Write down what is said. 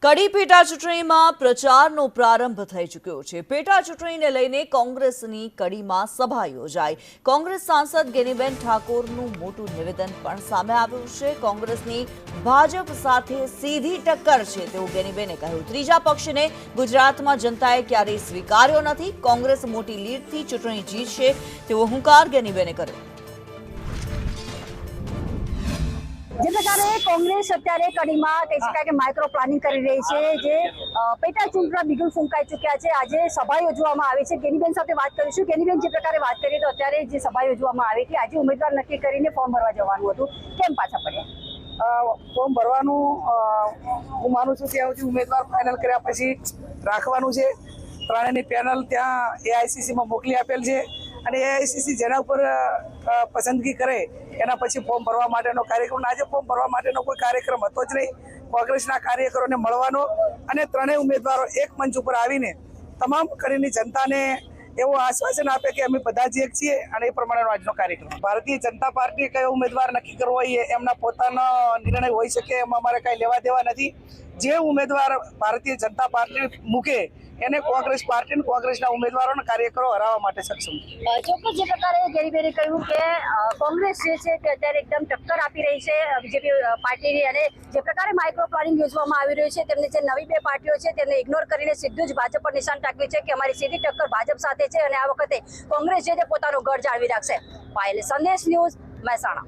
કડી પેટા ચૂંટણીમાં પ્રચારનો પ્રારંભ થઈ ચૂક્યો છે। પેટા ચૂંટણીને લઈને કોંગ્રેસની કડીમાં સભા યોજાઈ। કોંગ્રેસ સાંસદ ગેનીબેન ઠાકોરનું મોટું નિવેદન પણ સામે આવ્યું છે। કોંગ્રેસની ભાજપ સાથે સીધી ટક્કર છે તેવું ગેનીબેને કહ્યું। ત્રીજા પક્ષને ગુજરાતમાં જનતાએ ક્યારેય સ્વીકાર્યો નથી। કોંગ્રેસ મોટી લીડથી ચૂંટણી જીતશે તેવો હુંકાર ગેનીબેને કર્યો। જે પ્રકારે કોંગ્રેસ અત્યારે કડીમાં કહી શકાય કે માઇક્રો પ્લાનિંગ કરી રહી છે, જે પેટા ચૂંટણીના બિગુલ ફૂંકાઈ ચૂક્યા છે। આજે સભા યોજવામાં આવી છે। ગેનીબેન સાથે વાત કરીશું। ગેનીબેન, જે પ્રકારે વાત કરીએ તો અત્યારે જે સભા યોજવામાં આવી હતી, આજે ઉમેદવાર નક્કી કરીને ફોર્મ ભરવા જવાનું હતું, કેમ પાછા પડ્યા? ફોર્મ ભરવાનું હું માનું છું ત્યાં સુધી ઉમેદવાર ફાઇનલ કર્યા પછી રાખવાનું છે। ત્રણેયની પેનલ ત્યાં એઆઈસીસીમાં મોકલી આપેલ છે અને એઆઈસીસી જેના ઉપર પસંદગી કરે એના પછી ફોર્મ ભરવા માટેનો કાર્યક્રમ, આજે ફોર્મ ભરવા માટેનો કોઈ કાર્યક્રમ હતો જ નહીં। કોંગ્રેસના કાર્યકરોને મળવાનો અને ત્રણેય ઉમેદવારો એક મંચ ઉપર આવીને તમામ કડીની જનતાને એવું આશ્વાસન આપે કે અમે બધા જ એક છીએ અને એ પ્રમાણેનો આજનો કાર્યક્રમ। ભારતીય જનતા પાર્ટીએ કયો ઉમેદવાર નક્કી કરવો હોય એમના પોતાનો નિર્ણય હોઈ શકે, એમાં અમારે કાંઈ લેવા દેવા નથી। જે ઉમેદવાર ભારતીય જનતા પાર્ટી મૂકે એને કોંગ્રેસ પાર્ટી કોંગ્રેસના ઉમેદવારોને કાર્યકરો હરાવવા માટે સક્ષમ છે। ચોક્કસ જે પ્રકારે ગેનીબેને કહ્યું કે કોંગ્રેસ જે છે તે અત્યારે એકદમ ટક્કર આપી રહી છે બીજેપી પાર્ટીની, અને જે પ્રકારે માઇક્રો પ્લાનિંગ યોજવામાં આવી રહ્યું છે, તેમને જે નવી બે પાર્ટીઓ છે તેમને ઇગ્નોર કરીને સીધું જ ભાજપ પર નિશાન તાક્યું છે કે અમારી સીધી ટક્કર ભાજપ સાથે છે અને આ વખતે કોંગ્રેસ છે તે પોતાનો ગઢ જાળવી રાખશે। પાયલ સંદેશ ન્યૂઝ, મહેસાણા।